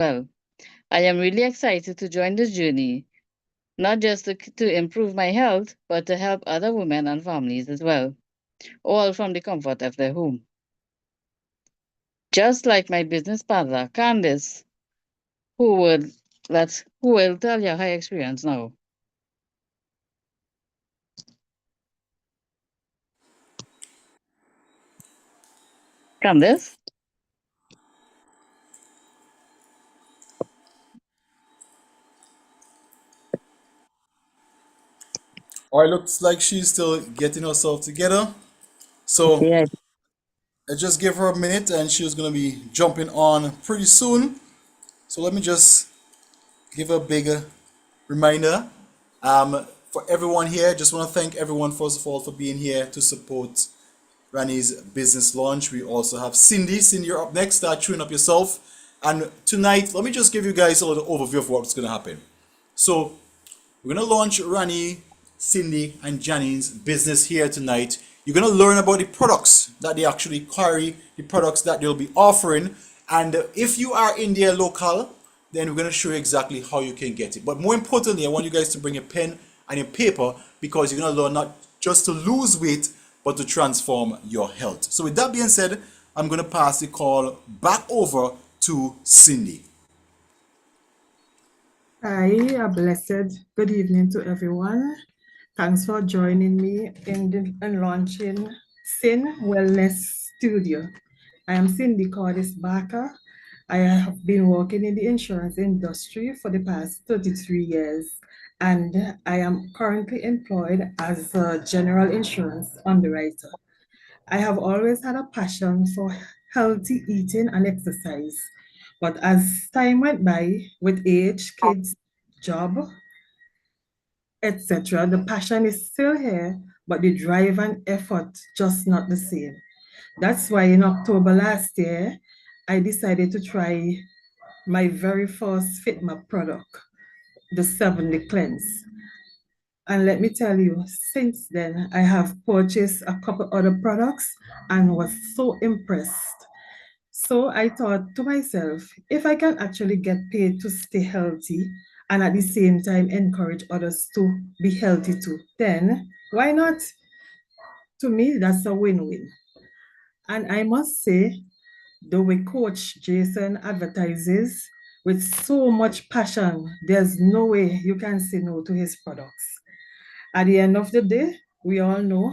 well. I am really excited to join this journey, not just to improve my health, but to help other women and families as well, all from the comfort of their home. Just like my business partner, Candice, who would who will tell you her experience now. Candice? All right, looks like she's still getting herself together. So Okay. I just give her a minute and she was going to be jumping on pretty soon. So let me just give a big reminder. For everyone here, just want to thank everyone first of all for being here to support Rani's business launch. We also have Cindy. Cindy, you're up next. Start chewing up yourself. And tonight, let me just give you guys a little overview of what's going to happen. So we're going to launch Rani, Cindy, and Janine's business here tonight. You're going to learn about the products that they actually carry, the products that they'll be offering. And if you are in their local, then we're going to show you exactly how you can get it. But more importantly, I want you guys to bring a pen and a paper because you're going to learn not just to lose weight, but to transform your health. So with that being said, I'm going to pass the call back over to Cindy. Hi, a blessed good evening to everyone. Thanks for joining me in launching Sin Wellness Studio. I am Cindy Cordis Barker. I have been working in the insurance industry for the past 33 years, and I am currently employed as a general insurance underwriter. I have always had a passion for healthy eating and exercise. But as time went by, with age, kids, job, etc., the passion is still here, but the drive and effort just not the same. That's why in October last year, I decided to try my very first FitMap product, the 7-day cleanse. And let me tell you, since then, I have purchased a couple other products and was so impressed. So I thought to myself, if I can actually get paid to stay healthy and at the same time encourage others to be healthy too, then why not? To me, that's a win-win. And I must say, the way Coach Jason advertises with so much passion, there's no way you can say no to his products. At the end of the day, we all know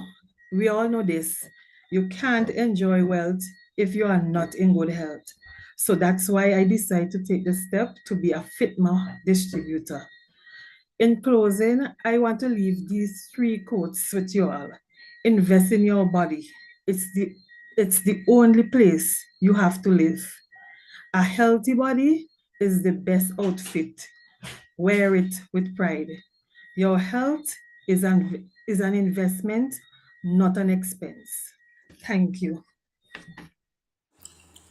this. You can't enjoy wealth if you are not in good health. So that's why I decided to take the step to be a Fitma distributor. In closing, I want to leave these three quotes with you all. Invest in your body. It's the only place you have to live. A healthy body is the best outfit. Wear it with pride. Your health is an investment, not an expense. Thank you.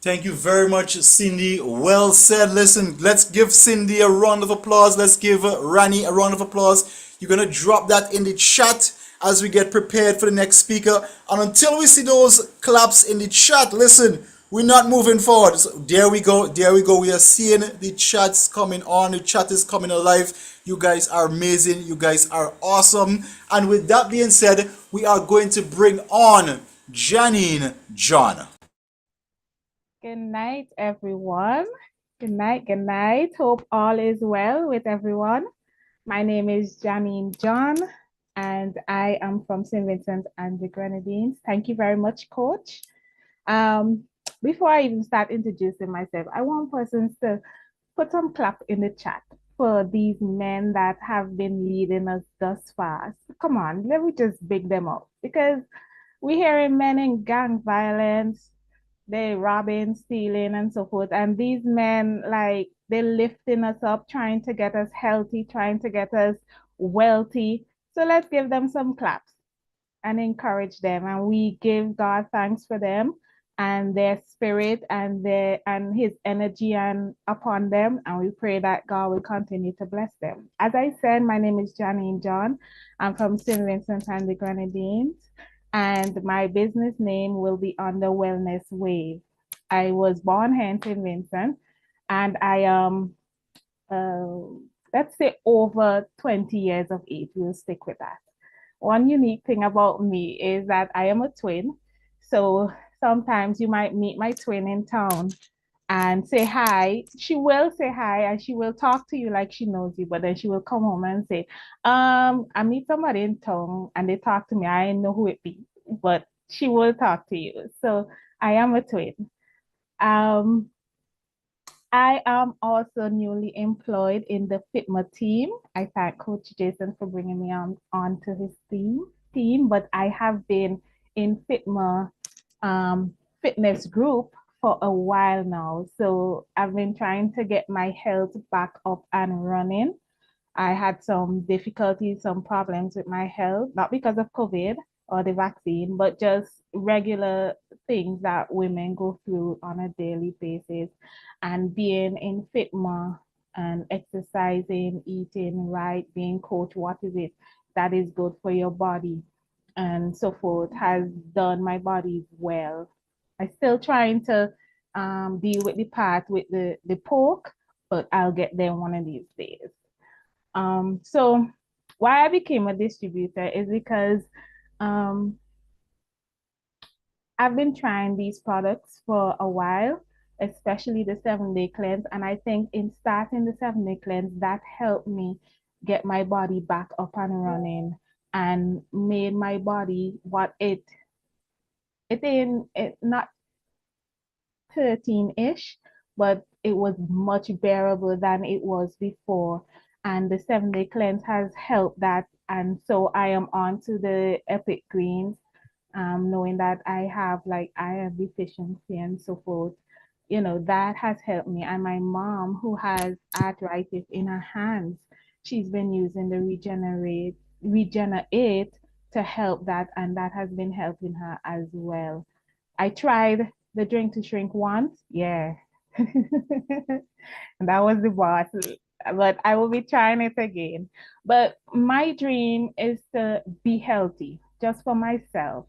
Thank you very much, Cindy. Well said. Listen, let's give Cindy a round of applause. Let's give Rani a round of applause. You're going to drop that in the chat as we get prepared for the next speaker. And until we see those claps in the chat, listen, we're not moving forward. So there we go. There we go. We are seeing the chats coming on. The chat is coming alive. You guys are amazing. You guys are awesome. And with that being said, we are going to bring on Janine John. Good night, everyone. Good night. Good night. Hope all is well with everyone. My name is Janine John, and I am from St. Vincent and the Grenadines. Thank you very much, Coach. Um, Before I even start introducing myself, I want persons to put some clap in the chat for these men that have been leading us thus far. Come on, let me just big them up because we hearing men in gang violence, they robbing, stealing, and so forth. And these men, like, they're lifting us up, trying to get us healthy, trying to get us wealthy. So let's give them some claps and encourage them. And we give God thanks for them and their spirit and their and his energy and upon them. And we pray that God will continue to bless them. As I said, my name is Janine John. I'm from St. Vincent and the Grenadines and my business name will be Under Wellness Wave. I was born here in St. Vincent, and I am, let's say, over 20 years of age. We'll stick with that. One unique thing about me is that I am a twin. So sometimes you might meet my twin in town and say hi. She will say hi and she will talk to you like she knows you, but then she will come home and say, I meet somebody in town and they talk to me. I know who it be, but she will talk to you. So I am a twin. Um, I am also newly employed in the FITMA team. I thank Coach Jason for bringing me onto his team, but I have been in FITMA fitness group for a while now. So I've been trying to get my health back up and running. I had some difficulties, some problems with my health, not because of COVID or the vaccine, but just regular things that women go through on a daily basis. And being in FITMA and exercising, eating right, being coached, what is it that is good for your body and so forth has done my body well. I'm still trying to deal with the part with the pork, but I'll get there one of these days. So why I became a distributor is because um, I've been trying these products for a while, especially the 7 day cleanse. And I think in starting the 7 day cleanse, that helped me get my body back up and running and made my body what it in it not 13-ish, but it was much bearable than it was before. And the 7 day cleanse has helped that. And so I am on to the Epic Greens, knowing that I have like iron deficiency and so forth. You know, that has helped me. And my mom, who has arthritis in her hands, she's been using the Regenerate to help that, and that has been helping her as well. I tried the drink to shrink once. Yeah. And that was the boss. But I will be trying it again. But my dream is to be healthy just for myself.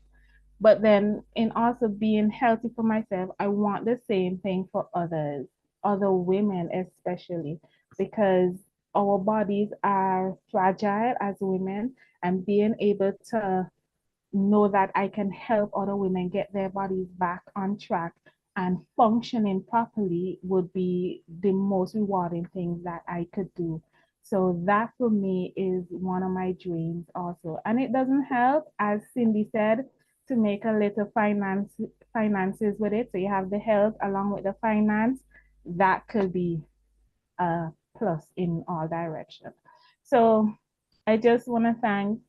But then in also being healthy for myself, I want the same thing for others, other women especially, because our bodies are fragile as women, and being able to know that I can help other women get their bodies back on track and functioning properly would be the most rewarding thing that I could do. So that for me is one of my dreams also. And it doesn't help, as Cindy said, to make a little finances with it. So you have the health along with the finance. That could be a plus in all directions. So I just want to thank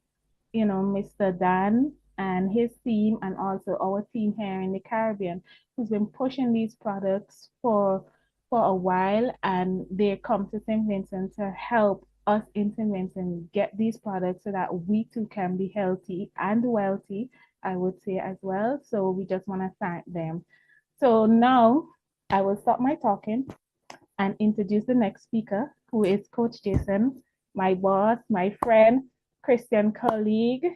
Mr. Dan and his team, and also our team here in the Caribbean, who's been pushing these products for a while, and they come to St. Vincent to help us in St. Vincent get these products so that we too can be healthy and wealthy, I would say as well. So we just want to thank them. So now I will stop my talking and introduce the next speaker, who is Coach Jason, my boss, my friend, Christian colleague,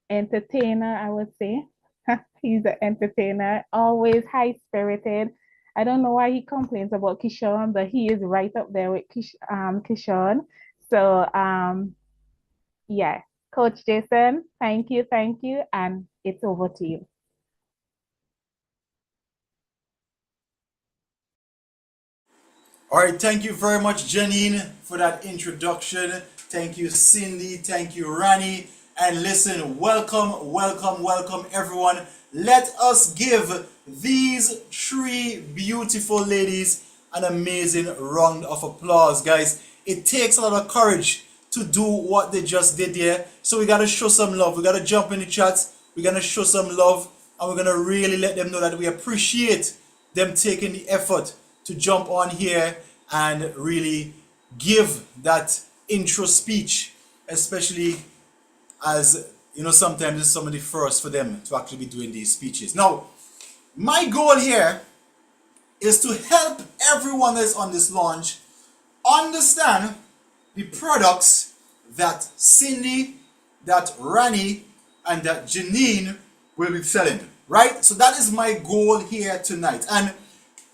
entertainer, I would say. He's an entertainer, always high spirited. I don't know why he complains about Kishon, but he is right up there with Kishon. So yeah, Coach Jason, thank you, and it's over to you. All right, thank you very much, Janine, for that introduction. Thank you, Cindy. Thank you, Rani. And listen, welcome, everyone. Let us give these three beautiful ladies an amazing round of applause, guys. It takes a lot of courage to do what they just did here. So we got to show some love. We got to jump in the chats. We're going to show some love. And we're going to really let them know that we appreciate them taking the effort to jump on here and really give that intro speech, especially as sometimes it's some of the first for them to actually be doing these speeches. Now, my goal here is to help everyone that's on this launch understand the products that Cindy, that Rani, and that Janine will be selling, right? So that is my goal here tonight. And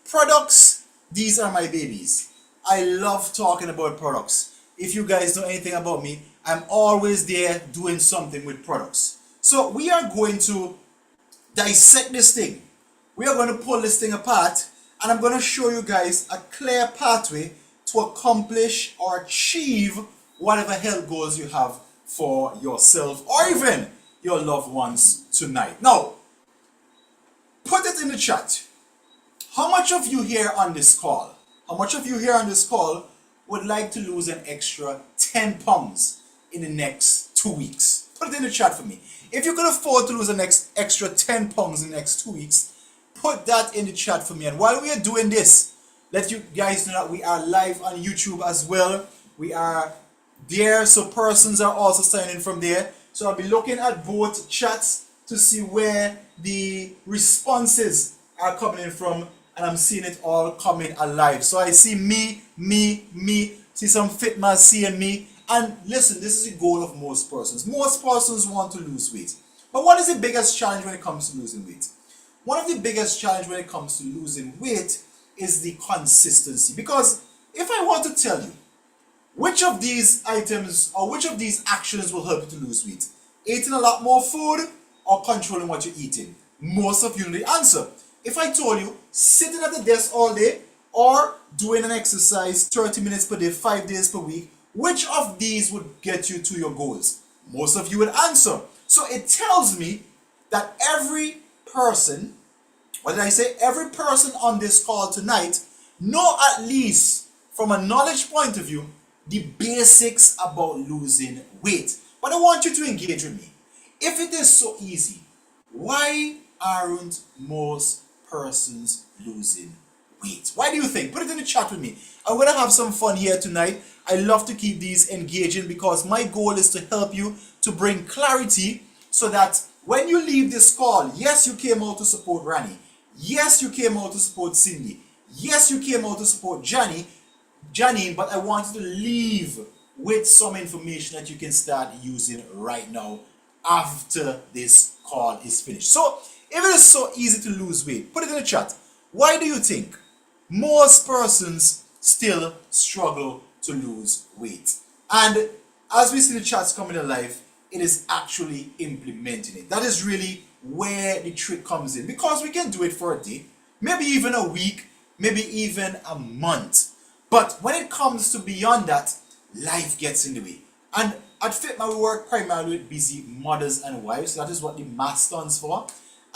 products these are my babies. I love talking about products. If you guys know anything about me, I'm always there doing something with products. So we are going to dissect this thing. We are going to pull this thing apart, and I'm going to show you guys a clear pathway to accomplish or achieve whatever health goals you have for yourself or even your loved ones tonight. Now, put it in the chat. How much of you here on this call, would like to lose an extra 10 pounds in the next 2 weeks? Put it in the chat for me. If you can afford to lose an extra 10 pounds in the next 2 weeks, put that in the chat for me. And while we are doing this, let you guys know that we are live on YouTube as well. We are there, so persons are also signing from there. So I'll be looking at both chats to see where the responses are coming in from, and I'm seeing it all coming alive. So I see me, see some fit man seeing me. And listen, this is the goal of most persons. Most persons want to lose weight. But what is the biggest challenge when it comes to losing weight? One of the biggest challenge when it comes to losing weight is the consistency. Because if I want to tell you which of these items or which of these actions will help you to lose weight, eating a lot more food or controlling what you're eating, most of you know the answer. If I told you sitting at the desk all day or doing an exercise 30 minutes per day, 5 days per week, which of these would get you to your goals? Most of you would answer. So it tells me that every person, what did I say? Every person on this call tonight know at least from a knowledge point of view the basics about losing weight. But I want you to engage with me. If it is so easy, why aren't most persons losing weight? Why do you think? Put it in the chat with me. I'm going to have some fun here tonight. I love to keep these engaging because my goal is to help you to bring clarity so that when you leave this call, yes, you came out to support Rani. Yes, you came out to support Cindy. Yes, you came out to support Janine, but I want you to leave with some information that you can start using right now after this call is finished. So, if it is so easy to lose weight, put it in the chat. Why do you think most persons still struggle to lose weight? And as we see the chats coming alive, it is actually implementing it. That is really where the trick comes in, because we can do it for a day, maybe even a week, maybe even a month. But when it comes to beyond that, life gets in the way. And at Fitma, we work primarily with busy mothers and wives. That is what the MAS stands for.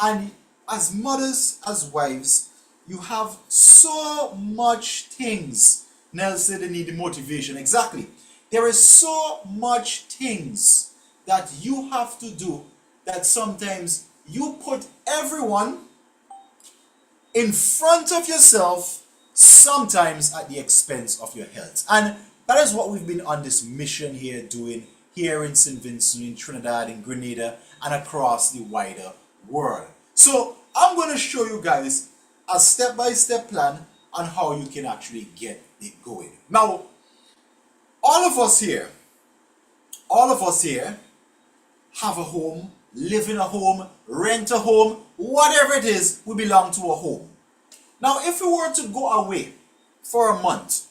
And as mothers, as wives, you have so much things. Nell said they need the motivation. Exactly. There is so much things that you have to do that sometimes you put everyone in front of yourself, sometimes at the expense of your health. And that is what we've been on this mission here doing here in St. Vincent, in Trinidad, in Grenada, and across the wider world. So I'm going to show you guys a step-by-step plan on how you can actually get it going. Now, all of us here have a home, live in a home, rent a home, whatever it is, we belong to a home. Now, if we were to go away for a month,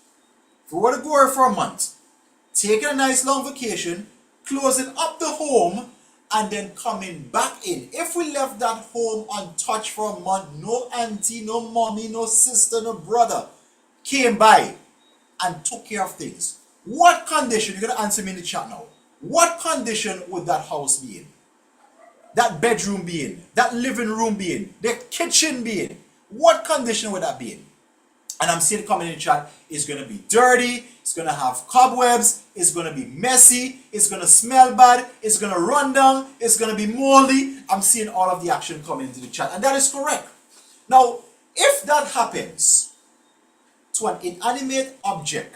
taking a nice long vacation, closing up the home, and then coming back in. If we left that home untouched for a month, no auntie, no mommy, no sister, no brother came by and took care of things, what condition, you're going to answer me in the chat now, what condition would that house be in? That bedroom be in? That living room be in? The kitchen be in? What condition would that be in? And I'm seeing it coming in the chat. It's going to be dirty. It's going to have cobwebs. It's going to be messy. It's going to smell bad. It's going to run down. It's going to be moldy. I'm seeing all of the action coming into the chat. And that is correct. Now, if that happens to an inanimate object,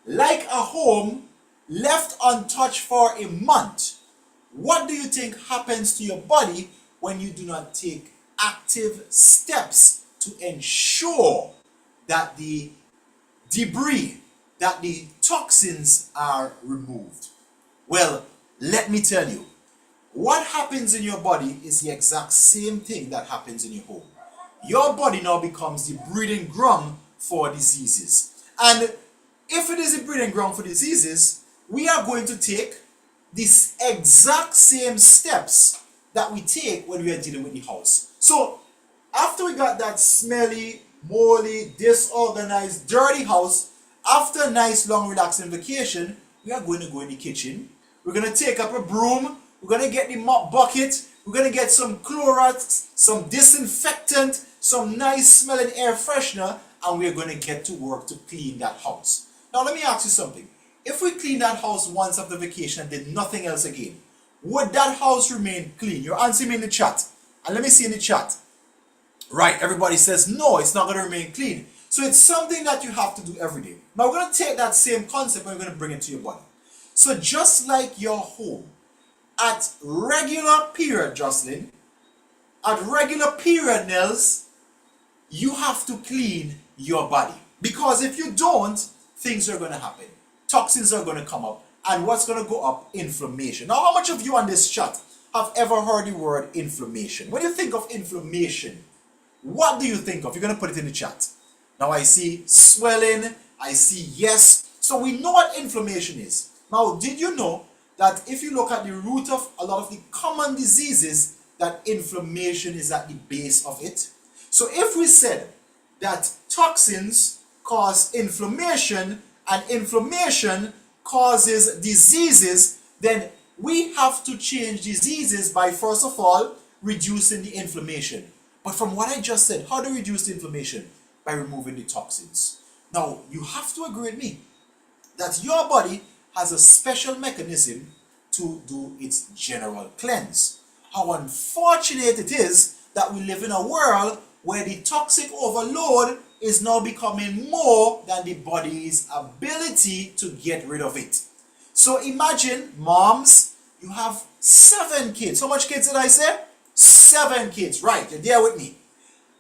like a home left untouched for a month, what do you think happens to your body when you do not take active steps to ensure that the debris, that the toxins are removed? Well, let me tell you, what happens in your body is the exact same thing that happens in your home. Your body now becomes the breeding ground for diseases. And if it is a breeding ground for diseases, we are going to take these exact same steps that we take when we are dealing with the house. So after we got that smelly, moldy, disorganized, dirty house, after a nice long relaxing vacation, we are going to go in the kitchen. We're going to take up a broom. We're going to get the mop bucket. We're going to get some Clorox, some disinfectant, some nice smelling air freshener, and we're going to get to work to clean that house. Now let me ask you something. If we clean that house once after vacation and did nothing else again, would that house remain clean? You're answering me in the chat. And let me see in the chat. Right, everybody says no, it's not going to remain clean. So it's something that you have to do every day. Now we're going to take that same concept and we're going to bring it to your body. So just like your home, at regular period, Jocelyn, at regular period, Nels, you have to clean your body. Because if you don't, things are going to happen. Toxins are going to come up. And what's going to go up? Inflammation. Now, how much of you on this chat have ever heard the word inflammation? When you think of inflammation, what do you think of? You're going to put it in the chat. Now, I see swelling. I see yes. So we know what inflammation is. Now, did you know that if you look at the root of a lot of the common diseases, that inflammation is at the base of it? So if we said that toxins cause inflammation and inflammation causes diseases, then we have to change diseases by, first of all, reducing the inflammation. But from what I just said, how do we reduce the inflammation? By removing the toxins. Now, you have to agree with me that your body has a special mechanism to do its general cleanse. How unfortunate it is that we live in a world where the toxic overload is now becoming more than the body's ability to get rid of it. So imagine, moms, you have 7 kids. How much kids did I say? 7 kids, right, you're there with me.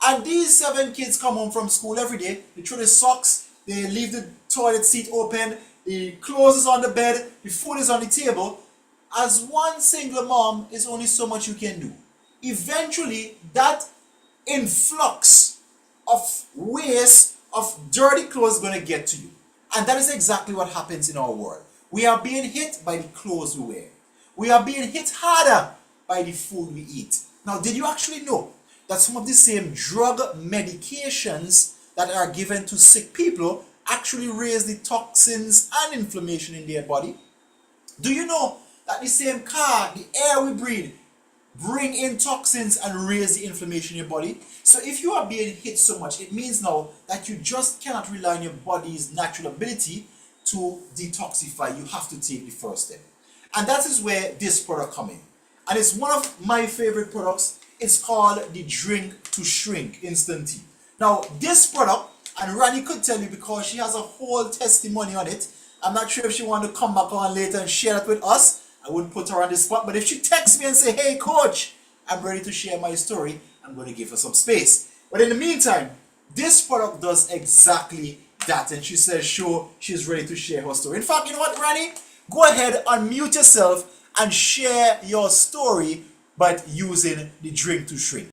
And these 7 kids come home from school every day, they throw the socks, they leave the toilet seat open, the clothes is on the bed, the food is on the table. As one single mom, is only so much you can do. Eventually, that influx of waste, of dirty clothes is going to get to you. And that is exactly what happens in our world. We are being hit by the clothes we wear. We are being hit harder by the food we eat. Now, did you actually know that some of the same drug medications that are given to sick people actually raise the toxins and inflammation in their body? Do you know that the same car, the air we breathe, bring in toxins and raise the inflammation in your body? So if you are being hit so much, it means now that you just cannot rely on your body's natural ability to detoxify. You have to take the first step. And that is where this product comes in. And it's one of my favorite products. It's called the Drink to Shrink Instant Tea. Now, this product, and Rani could tell you because she has a whole testimony on it. I'm not sure if she want to come back on later and share it with us. I wouldn't put her on the spot, but if she texts me and say, hey coach, I'm ready to share my story, I'm going to give her some space. But in the meantime, this product does exactly that, and she says sure, she's ready to share her story. In fact, you know what, Rani? Go ahead, unmute yourself and share your story by using the Drink to Shrink.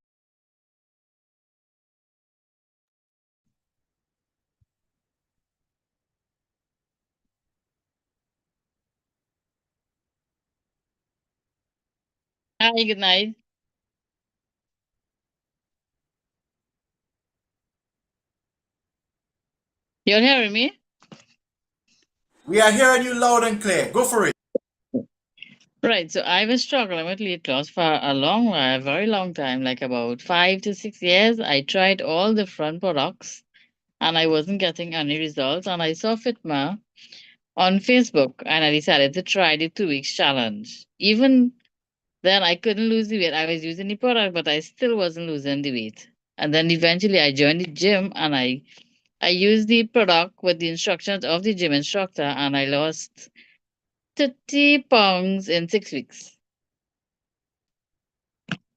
Hi, good night. You're hearing me? We are hearing you loud and clear. Go for it. Right. So I was struggling with weight loss for a long while, a very long time, like about 5 to 6 years. I tried all different products and I wasn't getting any results. And I saw Fitma on Facebook and I decided to try the 2 weeks challenge. Even then, I couldn't lose the weight. I was using the product, but I still wasn't losing the weight. And then eventually I joined the gym and I used the product with the instructions of the gym instructor and I lost 30 pounds in 6 weeks.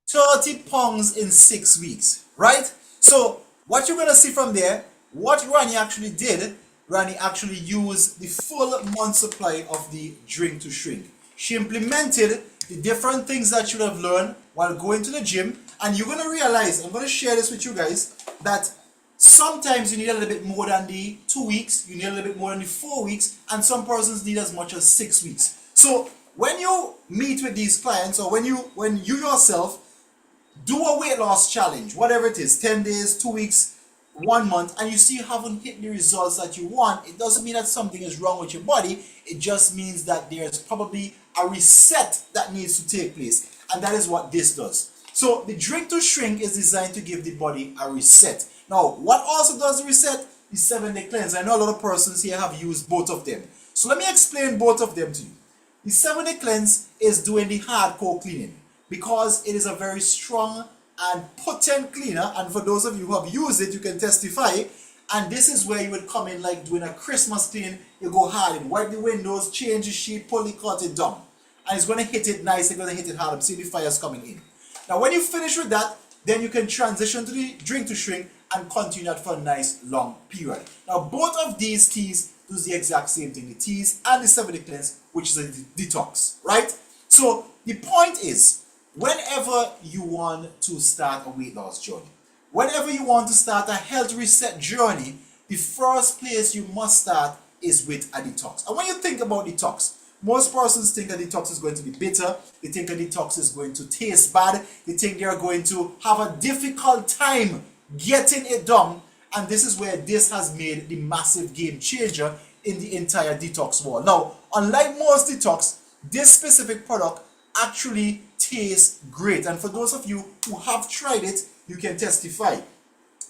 30 pounds in 6 weeks, right? So what you're gonna see from there, what Rani actually did, Rani actually used the full month supply of the Drink to Shrink. She implemented the different things that you have learned while going to the gym, and you're gonna realize, I'm gonna share this with you guys, that Sometimes you need a little bit more than the 2 weeks, you need a little bit more than the 4 weeks, and some persons need as much as 6 weeks. So when you meet with these clients, or when you yourself do a weight loss challenge, whatever it is, 10 days, 2 weeks, 1 month, and you see you haven't hit the results that you want, it doesn't mean that something is wrong with your body. It just means that there's probably a reset that needs to take place, and that is what this does. So the Drink to Shrink is designed to give the body a reset. Now, what also does the reset? The 7-day cleanse. I know a lot of persons here have used both of them, so let me explain both of them to you. The 7-day cleanse is doing the hardcore cleaning, because it is a very strong and potent cleaner, and for those of you who have used it, you can testify. And this is where you would come in like doing a Christmas clean. You go hard and wipe the windows, change the sheet, pull the curtain down, and it's going to hit it nice. It's going to hit it hard. I'm seeing the fires coming in. Now when you finish with that, then you can transition to the Drink to Shrink and continue that for a nice long period. Now both of these teas do the exact same thing, the teas and the 7-day cleanse, which is a detox, right? So the point is, whenever you want to start a weight loss journey, whenever you want to start a health reset journey, the first place you must start is with a detox. And when you think about detox, most persons think a detox is going to be bitter. They think a detox is going to taste bad. They think they are going to have a difficult time getting it done. And this is where this has made the massive game changer in the entire detox world. Now, unlike most detox, this specific product actually tastes great. And for those of you who have tried it, you can testify.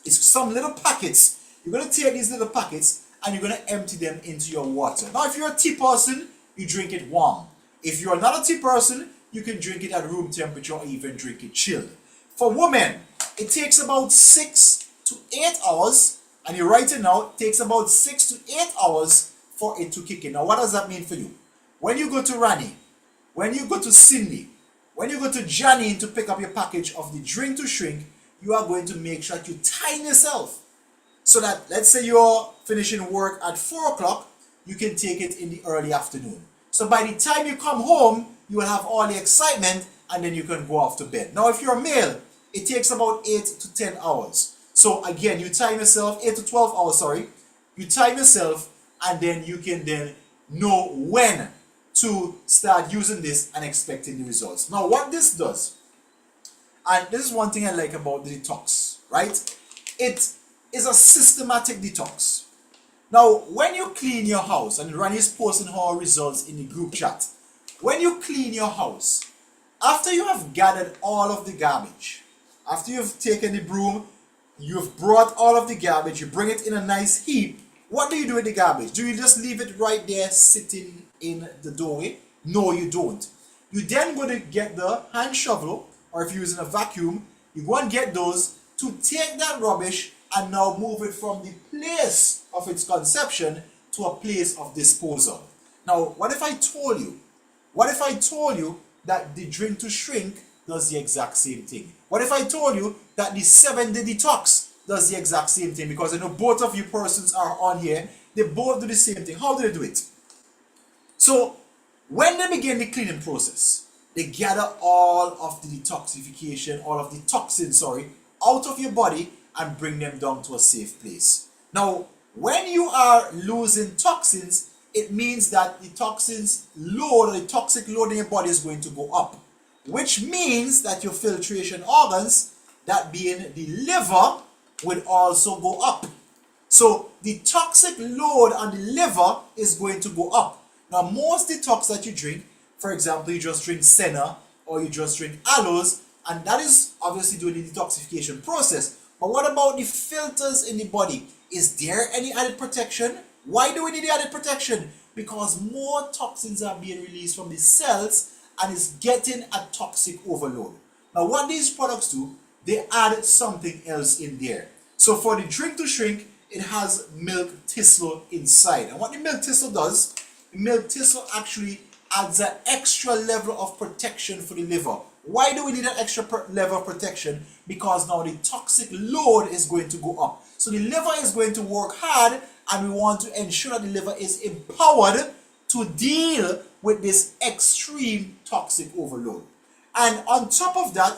It's some little packets. You're going to take these little packets and you're going to empty them into your water. Now, if you're a tea person, you drink it warm. If you're not a tea person, you can drink it at room temperature or even drink it chilled. For women, it takes about 6 to 8 hours, and you're right now, it takes about 6 to 8 hours for it to kick in. Now, what does that mean for you? When you go to Rani, when you go to Cindy, when you go to Janine to pick up your package of the Drink to Shrink, you are going to make sure that you time yourself so that, let's say you're finishing work at 4 o'clock, you can take it in the early afternoon. So by the time you come home, you will have all the excitement and then you can go off to bed. Now, if you're a male, it takes about 8 to 10 hours. So again, you time yourself, 8 to 12 hours, sorry. You time yourself and then you can then know when to start using this and expecting the results. Now, what this does, and this is one thing I like about the detox, right? It is a systematic detox. Now, when you clean your house, and Rani is posting her results in the group chat, when you clean your house, after you have gathered all of the garbage, after you've taken the broom, you've brought all of the garbage, you bring it in a nice heap, what do you do with the garbage? Do you just leave it right there sitting in the doorway? No, you don't. You then go to get the hand shovel, or if you're using a vacuum, you go and get those to take that rubbish and now move it from the place of its conception to a place of disposal. Now, what if I told you that the Drink to Shrink does the exact same thing? What if I told you that the 7-day detox does the exact same thing? Because I know both of you persons are on here, they both do the same thing. How do they do it? So, when they begin the cleaning process, they gather all of the detoxification, all of the toxins, out of your body and bring them down to a safe place. Now, when you are losing toxins, it means that the toxins load, or the toxic load in your body is going to go up, which means that your filtration organs, that being the liver, would also go up. So the toxic load on the liver is going to go up. Now, most detox that you drink, for example, you just drink Senna or you just drink aloes, and that is obviously doing the detoxification process. But what about the filters in the body? Is there any added protection? Why do we need the added protection? Because more toxins are being released from the cells and is getting a toxic overload. Now, what these products do, they add something else in there. So for the Drink to Shrink, it has milk thistle inside. And what the milk thistle does, the milk thistle actually adds an extra level of protection for the liver. Why do we need an extra level of protection? Because now the toxic load is going to go up. So the liver is going to work hard, and we want to ensure that the liver is empowered to deal with this extreme toxic overload. And on top of that,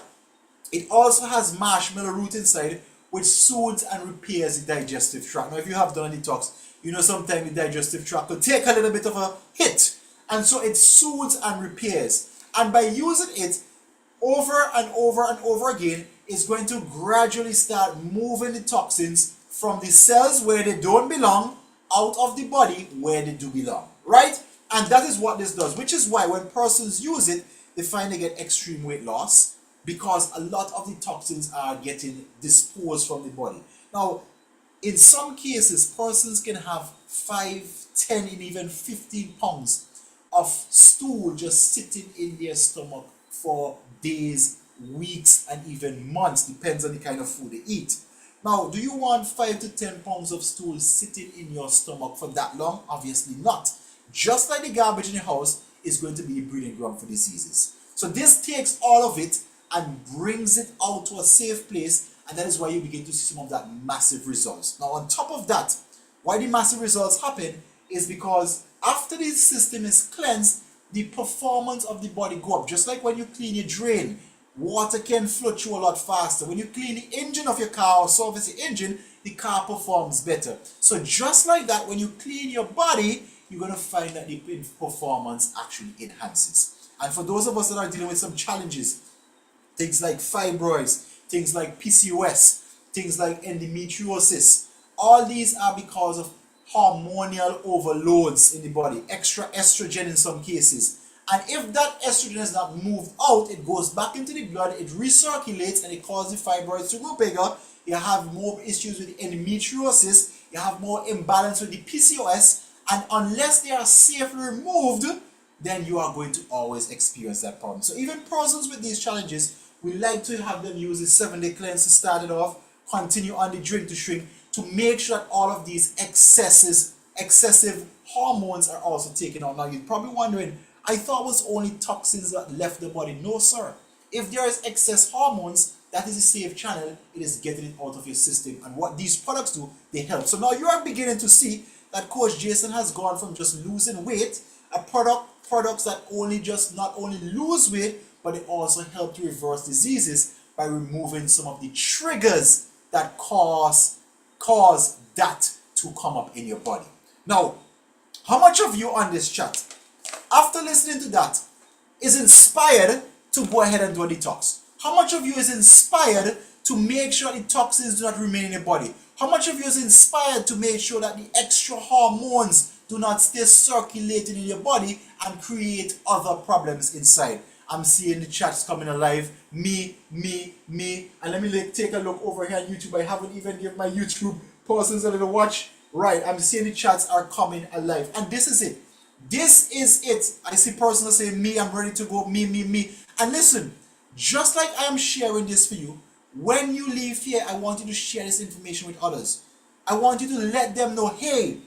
it also has marshmallow root inside, which soothes and repairs the digestive tract. Now, if you have done a detox, you know sometimes the digestive tract could take a little bit of a hit. And so it soothes and repairs. And by using it over and over and over again, it's going to gradually start moving the toxins from the cells where they don't belong out of the body where they do belong, right? And that is what this does, which is why when persons use it, they find they get extreme weight loss because a lot of the toxins are getting disposed from the body. Now, in some cases, persons can have 5, 10, and even 15 pounds of stool just sitting in their stomach for days, weeks, and even months, depends on the kind of food they eat. Now, do you want 5 to 10 pounds of stool sitting in your stomach for that long? Obviously not. Just like the garbage in your house is going to be a breeding ground for diseases. So this takes all of it and brings it out to a safe place, and that is why you begin to see some of that massive results. Now, on top of that, why the massive results happen is because after the system is cleansed, the performance of the body go up. Just like when you clean your drain, water can flow through a lot faster. When you clean the engine of your car or service the engine, the car performs better. So just like that, when you clean your body, you're going to find that the performance actually enhances. And for those of us that are dealing with some challenges, things like fibroids, things like PCOS, things like endometriosis, all these are because of hormonal overloads in the body, extra estrogen in some cases. And if that estrogen is not moved out, it goes back into the blood, it recirculates, and it causes the fibroids to grow bigger. You have more issues with endometriosis, you have more imbalance with the PCOS, and unless they are safely removed, then you are going to always experience that problem. So even persons with these challenges, we like to have them use the 7-day cleanse to start it off, continue on the drink to shrink, to make sure that all of these excessive hormones are also taken out. Now you're probably wondering, I thought it was only toxins that left the body. No, sir. If there is excess hormones, that is a safe channel. It is getting it out of your system. And what these products do, they help. So now you are beginning to see that Coach Jason has gone from just losing weight, products that not only lose weight, but they also help to reverse diseases by removing some of the triggers that cause that to come up in your body. Now, how much of you on this chat, after listening to that, is inspired to go ahead and do a detox? How much of you is inspired to make sure the toxins do not remain in your body? How much of you is inspired to make sure that the extra hormones do not stay circulating in your body and create other problems inside? I'm seeing the chats coming alive. Me. And let me take a look over here on YouTube. I haven't even given my YouTube persons a little watch. Right, I'm seeing the chats are coming alive. And this is it. This is it. I see persons saying, me, I'm ready to go. Me. And listen, just like I am sharing this for you, when you leave here, I want you to share this information with others. I want you to let them know, hey,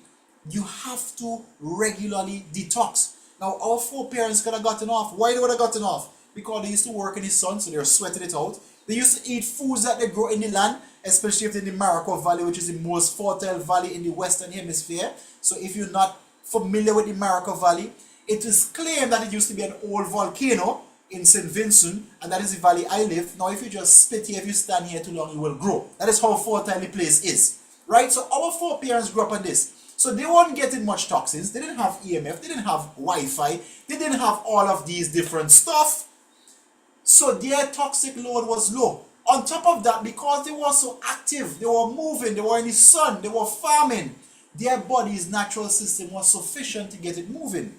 you have to regularly detox. Now, our foreparents could have gotten off. Why they would have gotten off? Because they used to work in the sun, so they're sweating it out. They used to eat foods that they grow in the land, especially if they're in the Marico Valley, which is the most fertile valley in the Western Hemisphere. So if you're not familiar with the Marico Valley, it is claimed that it used to be an old volcano in St. Vincent, and that is the valley I live. Now, if you just spit here, if you stand here too long, you will grow. That is how fertile the place is, right? So our foreparents grew up on this. So they weren't getting much toxins. They didn't have EMF. They didn't have Wi-Fi. They didn't have all of these different stuff. So their toxic load was low. On top of that, because they were so active, they were moving, they were in the sun, they were farming, their body's natural system was sufficient to get it moving.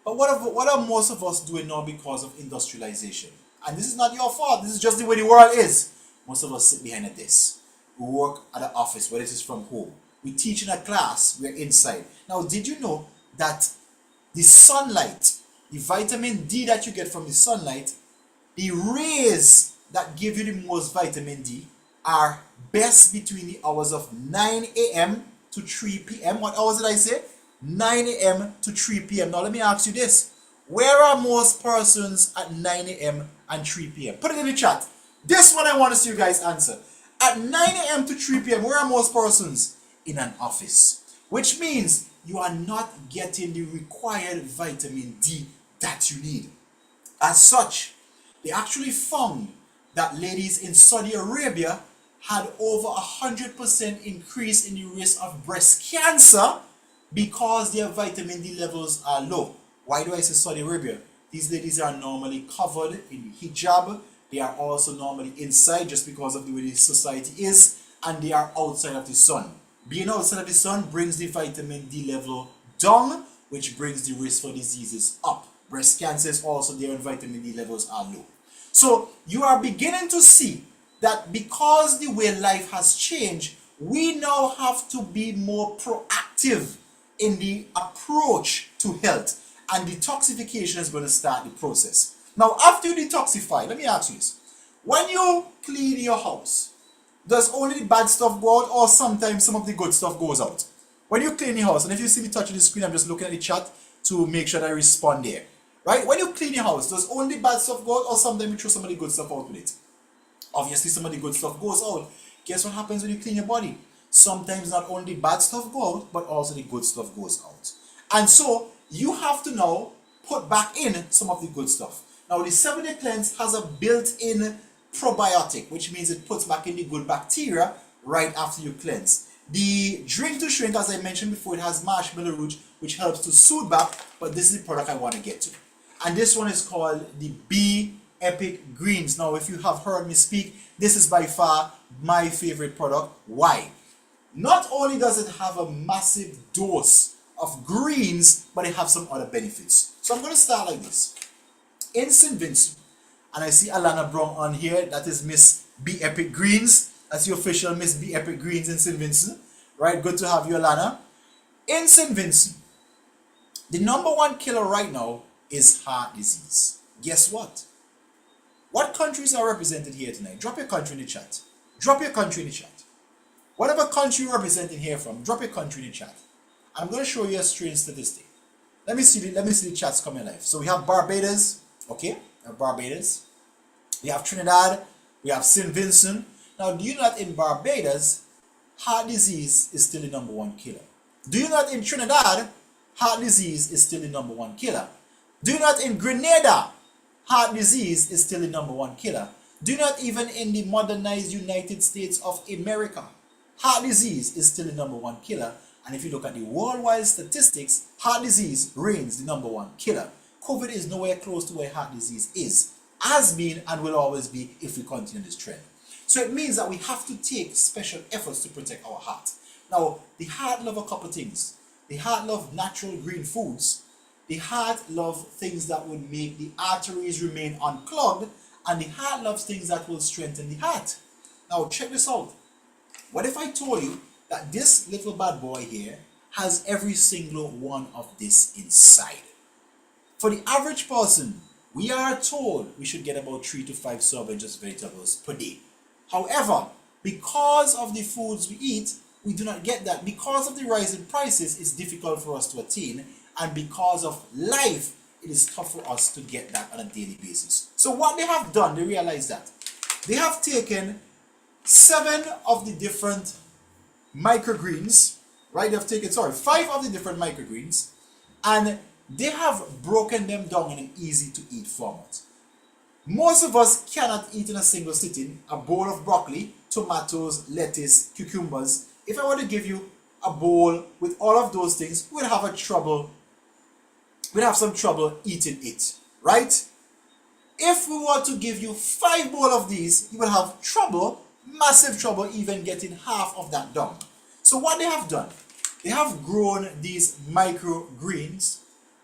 But what are most of us doing now because of industrialization? And this is not your fault. This is just the way the world is. Most of us sit behind a desk. We work at an office, whether it is from home. We teach in a class, we're inside. Now, did you know that the sunlight, the vitamin D that you get from the sunlight, the rays that give you the most vitamin D are best between the hours of 9 a.m. to 3 p.m. What hours did I say? 9 a.m. to 3 p.m. Now, let me ask you this. Where are most persons at 9 a.m. and 3 p.m.? Put it in the chat. This one I want to see you guys answer. At 9 a.m. to 3 p.m., where are most persons? In an office, which means you are not getting the required vitamin D that you need. As such, they actually found that ladies in Saudi Arabia had over 100% increase in the risk of breast cancer because their vitamin D levels are low. Why do I say Saudi Arabia? These ladies are normally covered in hijab. They are also normally inside just because of the way the society is, and they are outside of the sun. Being outside of the sun brings the vitamin D level down, which brings the risk for diseases up. Breast cancer is also there when vitamin D levels are low. So you are beginning to see that because the way life has changed, we now have to be more proactive in the approach to health, and detoxification is going to start the process. Now, after you detoxify, let me ask you this. When you clean your house, does only the bad stuff go out, or sometimes some of the good stuff goes out? When you clean your house, and if you see me touching the screen, I'm just looking at the chat to make sure that I respond there. Right? When you clean your house, does only bad stuff go out, or sometimes you throw some of the good stuff out with it? Obviously, some of the good stuff goes out. Guess what happens when you clean your body? Sometimes not only bad stuff goes out, but also the good stuff goes out. And so, you have to now put back in some of the good stuff. Now, the 7-day cleanse has a built-in probiotic, which means it puts back in the good bacteria right after you cleanse. The drink to shrink, as I mentioned before, it has marshmallow root, which helps to soothe back, but this is the product I want to get to. And this one is called the Be Epic Greens. Now, if you have heard me speak, this is by far my favorite product. Why? Not only does it have a massive dose of greens, but it has some other benefits. So I'm going to start like this. In St. Vincent, and I see Alana Brown on here, that is Miss Be Epic Greens. That's the official Miss Be Epic Greens in St. Vincent. Right, good to have you, Alana. In St. Vincent, the #1 killer right now is heart disease. Guess what? What countries are represented here tonight? Drop your country in the chat. Drop your country in the chat. Whatever country you're representing here from, drop your country in the chat. I'm going to show you a strange statistic. Let me see the chats coming live. So we have Barbados, okay? We have Barbados. We have Trinidad. We have St. Vincent. Now, do you know that in Barbados, heart disease is still the #1 killer? Do you know that in Trinidad, heart disease is still the #1 killer? Do you know that in Grenada, heart disease is still the #1 killer? Do you know that even in the modernized United States of America, heart disease is still the #1 killer? And if you look at the worldwide statistics, heart disease reigns the #1 killer. COVID is nowhere close to where heart disease is, has been, and will always be if we continue this trend. So it means that we have to take special efforts to protect our heart. Now, the heart loves a couple things. The heart loves natural green foods. The heart loves things that will make the arteries remain unclogged, and the heart loves things that will strengthen the heart. Now, check this out. What if I told you that this little bad boy here has every single one of this inside? For the average person, we are told we should get about 3 to 5 servings of vegetables per day. However, because of the foods we eat, we do not get that. Because of the rise in prices, it's difficult for us to attain, and because of life, it is tough for us to get that on a daily basis. So what they have done, they realize that they have taken 7 of the different microgreens, right? They have taken, 5 of the different microgreens, and they have broken them down in an easy to eat format. Most of us cannot eat in a single sitting a bowl of broccoli, tomatoes, lettuce, cucumbers. If I were to give you a bowl with all of those things, we'd have some trouble eating it, right? If we were to give you 5 bowls of these, you will have trouble, massive trouble, even getting half of that done. So what they have done, they have grown these microgreens,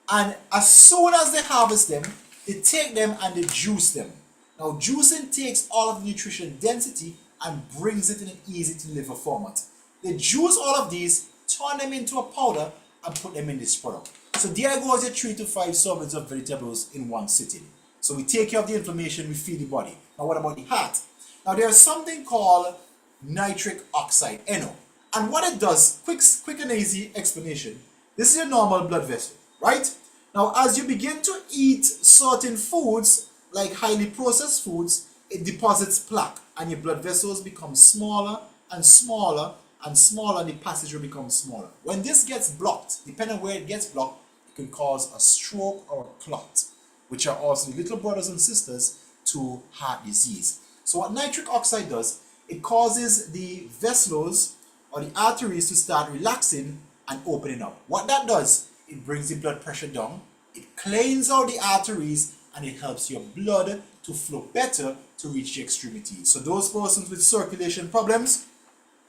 and as soon as they harvest them, they take them and they juice them. Now, juicing takes all of the nutrition density and brings it in an easy to deliver format. They juice all of these, turn them into a powder, and put them in this product. So there goes your 3 to 5 servings of vegetables in one sitting. So we take care of the inflammation, we feed the body. Now what about the heart? Now there's something called nitric oxide, NO. And what it does, quick and easy explanation. This is your normal blood vessel, right? Now as you begin to eat certain foods, like highly processed foods, it deposits plaque and your blood vessels become smaller and smaller and smaller, and the passage will become smaller. When this gets blocked, depending on where it gets blocked, it can cause a stroke or a clot, which are also little brothers and sisters to heart disease. So what nitric oxide does, it causes the vessels or the arteries to start relaxing and opening up. What that does, it brings the blood pressure down, it cleans out the arteries, and it helps your blood to flow better to reach the extremities. So those persons with circulation problems,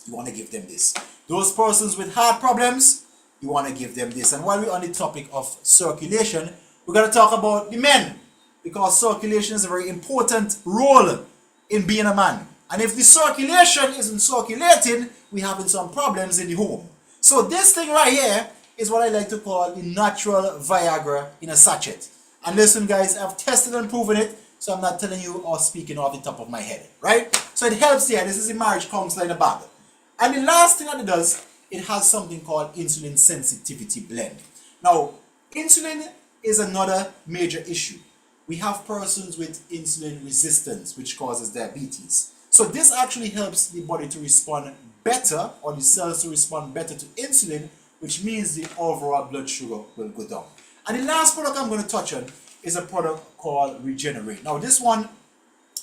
you want to give them this. Those persons with heart problems, you want to give them this. And while we're on the topic of circulation, we're going to talk about the men, because circulation is a very important role in being a man. And if the circulation isn't circulating, we're having some problems in the home. So this thing right here is what I like to call the natural Viagra in a sachet. And listen guys, I've tested and proven it, so I'm not telling you or speaking off the top of my head, right? So it helps here. This is the marriage counselor in a bag. And the last thing that it does, it has something called insulin sensitivity blend. Now, insulin is another major issue. We have persons with insulin resistance, which causes diabetes. So this actually helps the body to respond better, or the cells to respond better to insulin, which means the overall blood sugar will go down. And the last product I'm going to touch on is a product called Regenerate. Now this one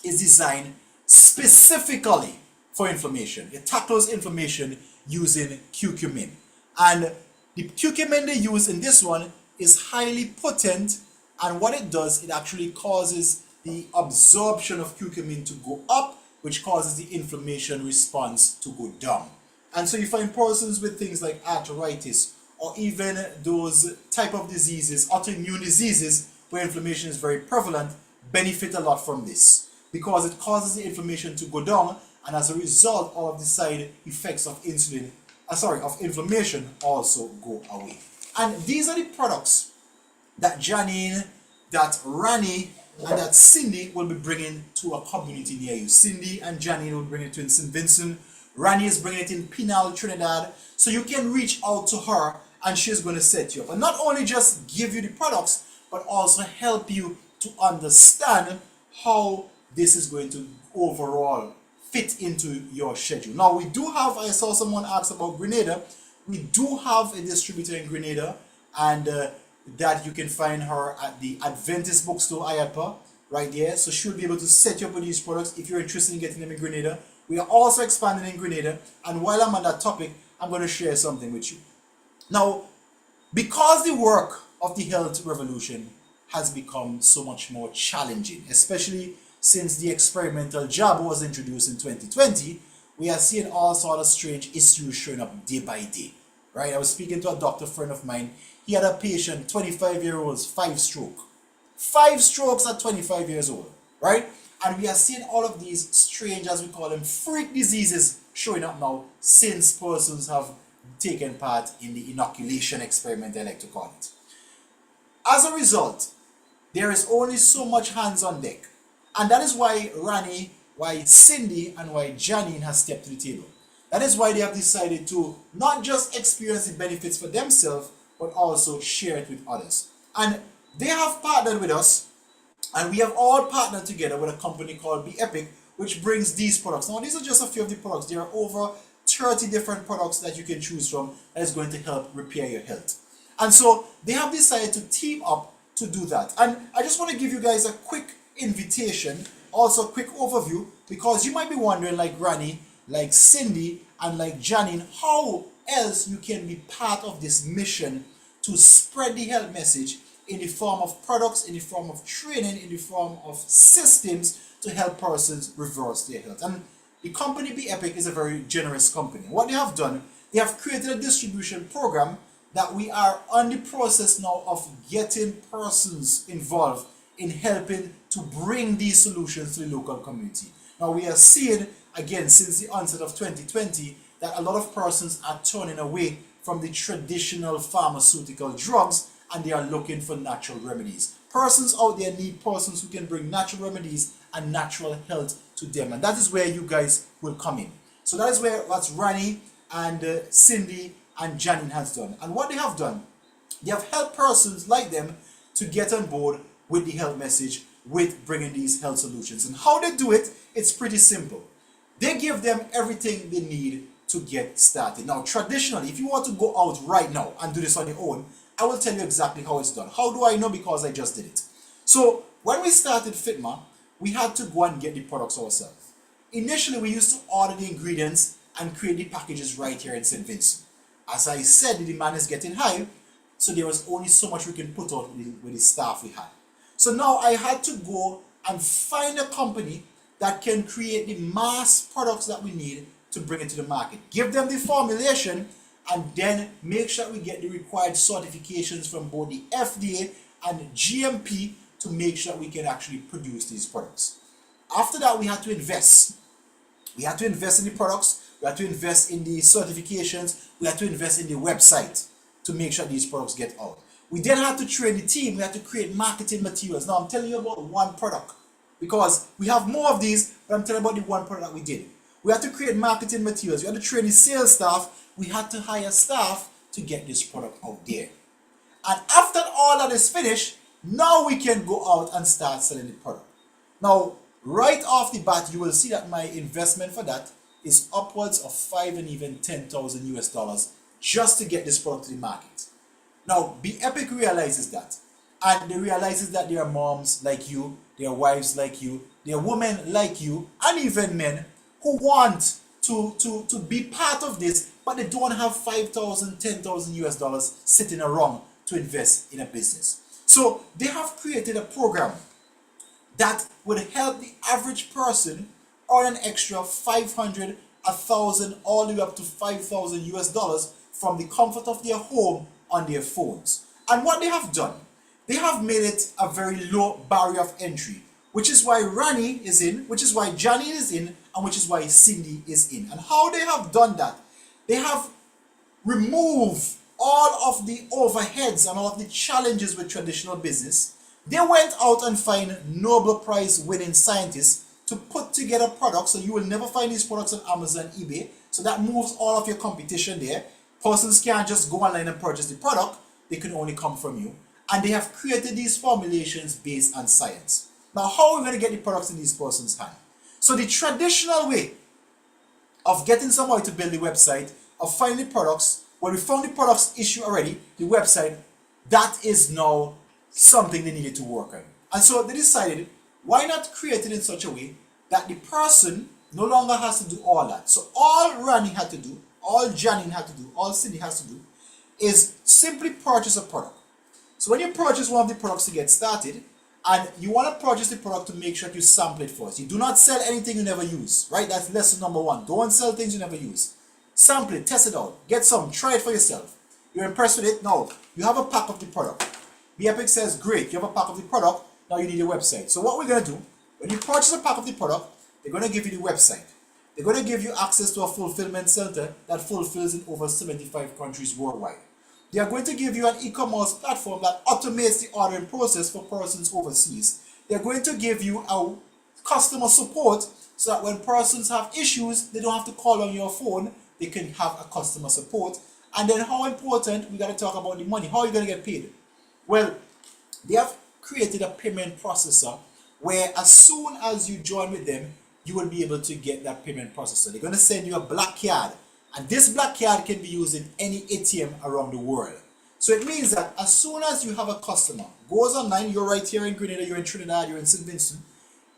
is designed specifically for inflammation. It tackles inflammation using curcumin. And the curcumin they use in this one is highly potent, and what it does, it actually causes the absorption of curcumin to go up, which causes the inflammation response to go down. And so you find persons with things like arthritis, or even those type of diseases, autoimmune diseases, where inflammation is very prevalent, benefit a lot from this, because it causes the inflammation to go down, and as a result, all of the side effects of inflammation also go away. And these are the products that Janine, that Rani, and that Cindy will be bringing to a community near you. Cindy and Janine will bring it to in St. Vincent. Rani is bringing it in Pinal, Trinidad. So you can reach out to her, and she's going to set you up. And not only just give you the products, but also help you to understand how this is going to overall fit into your schedule. Now we do have, I saw someone ask about Grenada. We do have a distributor in Grenada, and that you can find her at the Adventist Bookstore, IAPA, right there. So she'll be able to set you up with these products if you're interested in getting them in Grenada. We are also expanding in Grenada, and while I'm on that topic, I'm going to share something with you. Now, because the work of the health revolution has become so much more challenging, especially since the experimental jab was introduced in 2020, we are seeing all sorts of strange issues showing up day by day, right? I was speaking to a doctor friend of mine. He had a patient, 25-year-old, 5 strokes at 25 years old, right? And we are seeing all of these strange, as we call them, freak diseases showing up now, since persons have taken part in the inoculation experiment, I like to call it. As a result, there is only so much hands on deck. And that is why Rani, why Cindy, and why Janine has stepped to the table. That is why they have decided to not just experience the benefits for themselves, but also share it with others. And they have partnered with us, and we have all partnered together with a company called Be Epic, which brings these products. Now, these are just a few of the products. There are over 30 different products that you can choose from that is going to help repair your health. And so they have decided to team up to do that. And I just want to give you guys a quick invitation, also a quick overview, because you might be wondering, like Granny, like Cindy, and like Janine, how else you can be part of this mission to spread the health message in the form of products, in the form of training, in the form of systems to help persons reverse their health. And the company Be Epic is a very generous company. What they have done, they have created a distribution program that we are on the process now of getting persons involved in helping to bring these solutions to the local community. Now we are seeing, again, since the onset of 2020, that a lot of persons are turning away from the traditional pharmaceutical drugs, and they are looking for natural remedies. Persons out there need persons who can bring natural remedies and natural health to them, and that is where you guys will come in. So that is where what Rani and Cindy and Janine has done. And what they have done, they have helped persons like them to get on board with the health message, with bringing these health solutions. And how they do it, it's pretty simple. They give them everything they need to get started. Now, traditionally, if you want to go out right now and do this on your own, I will tell you exactly how it's done. How do I know? Because I just did it. So when we started Fitma, we had to go and get the products ourselves. initially we used to order the ingredients and create the packages right here in St. Vincent. As I said, the demand is getting high, so there was only so much we can put out with the staff we had. So now I had to go and find a company that can create the mass products that we need to bring it to the market. Give them the formulation and then make sure we get the required certifications from both the FDA and GMP to make sure we can actually produce these products. After that, we had to invest. We had to invest in the products, we had to invest in the certifications, we had to invest in the website to make sure these products get out. We then had to train the team, we had to create marketing materials. Now I'm telling you about one product because we have more of these, but I'm telling you about the one product that we did. We had to create marketing materials, we had to train the sales staff, we had to hire staff to get this product out there. And after all that is finished, now we can go out and start selling the product. Now, right off the bat, you will see that my investment for that is upwards of 5 and even 10,000 US dollars just to get this product to the market. Now, Be Epic realizes that. And they realizes that there are moms like you, there are wives like you, there are women like you, and even men who want to be part of this, but they don't have 5,000, 10,000 US dollars sitting around to invest in a business. So they have created a program that would help the average person earn an extra 500, 1,000, all the way up to 5,000 US dollars from the comfort of their home on their phones. And what they have done, they have made it a very low barrier of entry, which is why Rani is in, which is why Janine is in, and which is why Cindy is in. And how they have done that, they have removed all of the overheads and all of the challenges with traditional business. They went out and find Nobel Prize winning scientists to put together products, so you will never find these products on Amazon, eBay. So that moves all of your competition there. Persons can't just go online and purchase the product, they can only come from you. And they have created these formulations based on science. Now, how are we going to get the products in these persons' hand? So the traditional way of getting somebody to build the website, of finding the products, when we found the products issue already, the website, that is now something they needed to work on. And so they decided, why not create it in such a way that the person no longer has to do all that. So all Rani had to do, all Janine had to do, all Cindy has to do, is simply purchase a product. So when you purchase one of the products to get started, and you want to purchase the product to make sure you sample it first. You do not sell anything you never use, right? That's lesson number one. Don't sell things you never use. Sample it, test it out, get some, try it for yourself. You're impressed with it? Now, you have a pack of the product. Be Epic says, great, you have a pack of the product, now you need a website. So what we're going to do, when you purchase a pack of the product, they're going to give you the website. They're going to give you access to a fulfillment center that fulfills in over 75 countries worldwide. They are going to give you an e-commerce platform that automates the ordering process for persons overseas. They're going to give you a customer support so that when persons have issues, they don't have to call on your phone, they can have a customer support. And then how important, we got to talk about the money. How are you going to get paid? Well, they have created a payment processor where as soon as you join with them, you will be able to get that payment processor. They're going to send you a black card. And this black card can be used in any ATM around the world. So it means that as soon as you have a customer, goes online, you're right here in Grenada, you're in Trinidad, you're in St. Vincent,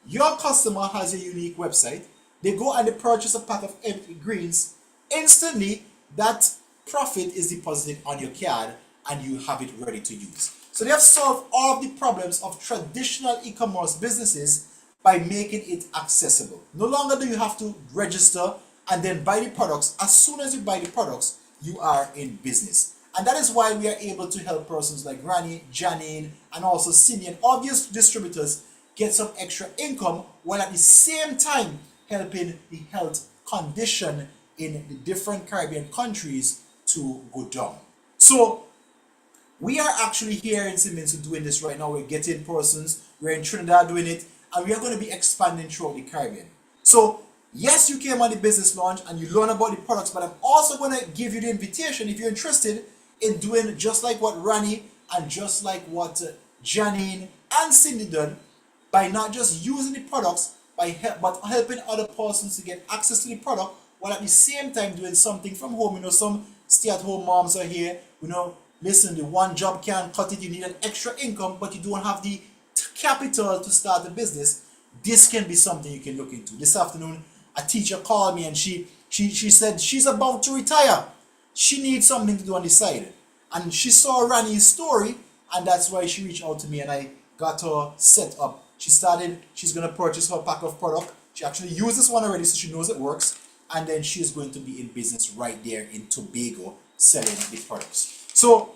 your customer has a unique website, they go and they purchase a pack of greens, instantly that profit is deposited on your card and you have it ready to use. So they have solved all of the problems of traditional e-commerce businesses by making it accessible. No longer do you have to register and then buy the products. As soon as you buy the products, you are in business. And that is why we are able to help persons like Rani, Janine, and also Cindy and obvious distributors get some extra income while at the same time helping the health condition in the different Caribbean countries to go down. So we are actually here in St. Vincent doing this right now. We're getting persons, we're in Trinidad doing it, and we are going to be expanding throughout the Caribbean. So yes, you came on the business launch and you learn about the products, but I'm also going to give you the invitation if you're interested in doing just like what Rani and just like what Janine and Cindy done, by not just using the products, but helping other persons to get access to the product while at the same time doing something from home. You know, some stay-at-home moms are here, you know, listen, the one job can't cut it, you need an extra income, but you don't have the capital to start a business. This can be something you can look into. This afternoon, a teacher called me and she said she's about to retire. She needs something to do on the side. And she saw Rani's story, and that's why she reached out to me and I got her set up. She's going to purchase her pack of product. She actually used this one already, so she knows it works. And then she's going to be in business right there in Tobago selling the products. So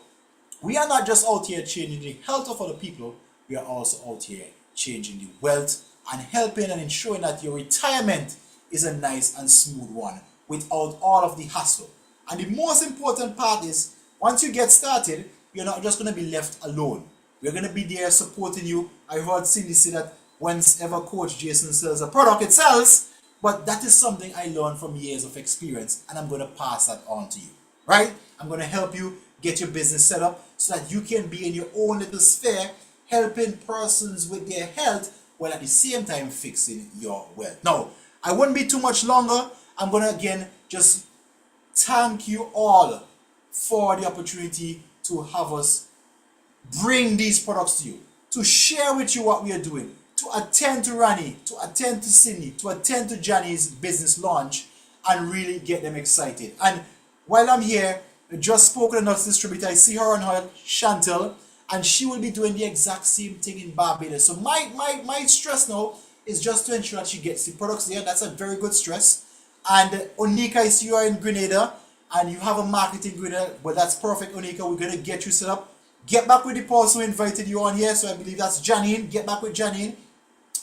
we are not just out here changing the health of other people, we are also out here changing the wealth and helping and ensuring that your retirement is a nice and smooth one without all of the hassle. And the most important part is, once you get started, you're not just going to be left alone. We're going to be there supporting you. I heard Cindy say that whenever Coach Jason sells a product, it sells. But that is something I learned from years of experience, and I'm going to pass that on to you. Right? I'm going to help you get your business set up so that you can be in your own little sphere, helping persons with their health while at the same time fixing your wealth. Now, I wouldn't be too much longer. I'm going to again just thank you all for the opportunity to have us bring these products to you, to share with you what we are doing, to attend to Rani, to attend to Cindy, to attend to Johnny's business launch, and really get them excited. And while I'm here, I just spoke with another distributor. I see her on her Chantel, and she will be doing the exact same thing in Barbados. So my stress now is just to ensure that she gets the products there. That's a very good stress. And Onika, I see you are in Grenada, and you have a market in Grenada. Well, that's perfect, Onika. We're going to get you set up. Get back with the person who invited you on here. So I believe that's Janine. Get back with Janine,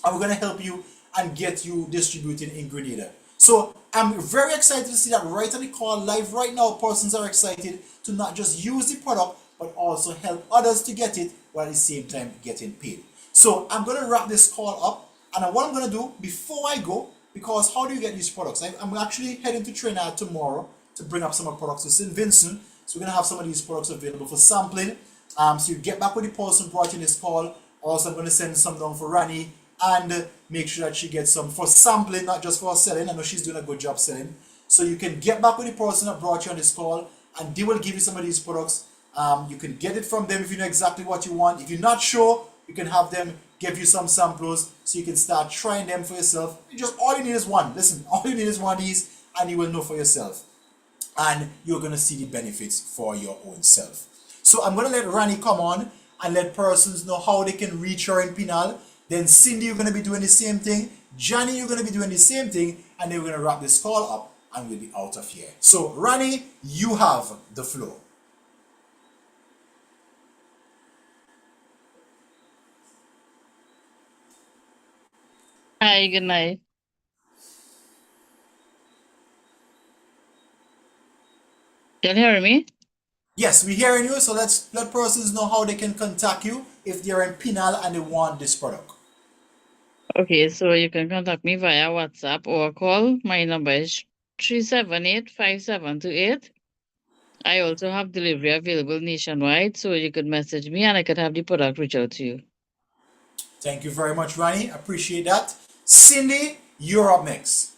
and we're going to help you and get you distributed in Grenada. So I'm very excited to see that right on the call live right now. Persons are excited to not just use the product, but also help others to get it while at the same time getting paid. So I'm going to wrap this call up, and what I'm going to do before I go, because how do you get these products? I'm actually heading to Trinidad tomorrow to bring up some of the products to St. Vincent. So we're going to have some of these products available for sampling. So you get back with the person brought in this call. Also, I'm going to send some down for Rani and make sure that she gets some for sampling, not just for selling. I know she's doing a good job selling. So you can get back with the person that brought you on this call, and they will give you some of these products. You can get it from them if you know exactly what you want. If you're not sure, you can have them give you some samples so you can start trying them for yourself. All you need is one. Listen, all you need is one of these, and you will know for yourself. And you're going to see the benefits for your own self. So I'm going to let Rani come on and let persons know how they can reach her in Pinal. Then Cindy, you're going to be doing the same thing. Johnny, you're going to be doing the same thing. And then we're going to wrap this call up and we'll be out of here. So Rani, you have the floor. Hi, good night. Can you hear me? Yes, we're hearing you. So let's let persons know how they can contact you if they're in Pinal and they want this product. Okay, so you can contact me via WhatsApp or call. My number is 378-5728. I also have delivery available nationwide, so you could message me and I could have the product reach out to you. Thank you very much, Rani. Appreciate that. Cindy, you're up next.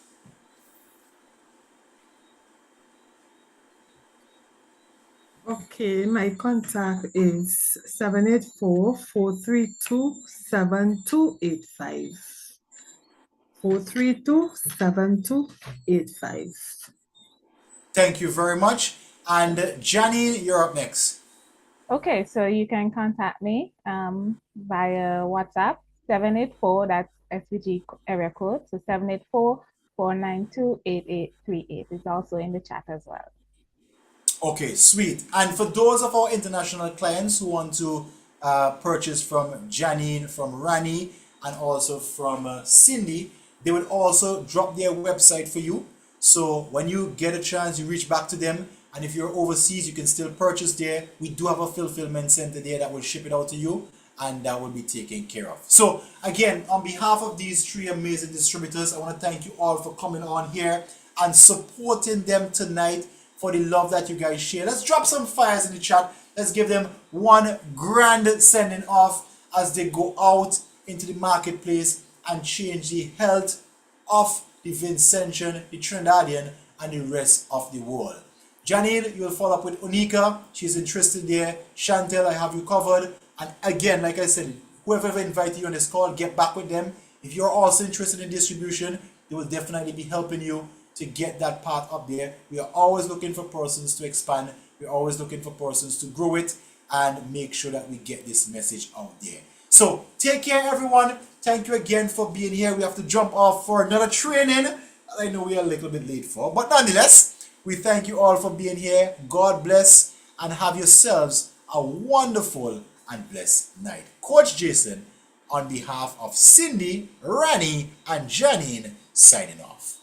Okay, my contact is 784-432-7285. 432-7285. Thank you very much. And Janine, you're up next. Okay, so you can contact me via WhatsApp 784, that's SVG area code, so 784-492-8838. It's also in the chat as well. Okay, sweet. And for those of our international clients who want to purchase from Janine, from Rani, and also from Cindy, they will also drop their website for you. So when you get a chance, you reach back to them. And if you're overseas, you can still purchase there. We do have a fulfillment center there that will ship it out to you, and that will be taken care of. So again, on behalf of these three amazing distributors, I want to thank you all for coming on here and supporting them tonight, for the love that you guys share. Let's drop some fires in the chat. Let's give them one grand sending off as they go out into the marketplace and change the health of the Vincentian, the Trinidadian, and the rest of the world. Janine, you'll follow up with Onika. She's interested there. Chantel, I have you covered. And again, like I said, whoever invited you on this call, get back with them. If you're also interested in distribution, They will definitely be helping you to get that part up there. We are always looking for persons to expand. We're always looking for persons to grow it and make sure that we get this message out there. So take care, everyone. Thank you again for being here. We have to jump off for another training that I know we are a little bit late for, but nonetheless, we thank you all for being here. God bless and have yourselves a wonderful and blessed night. Coach Jason, on behalf of Cindy, Rani, and Janine, signing off.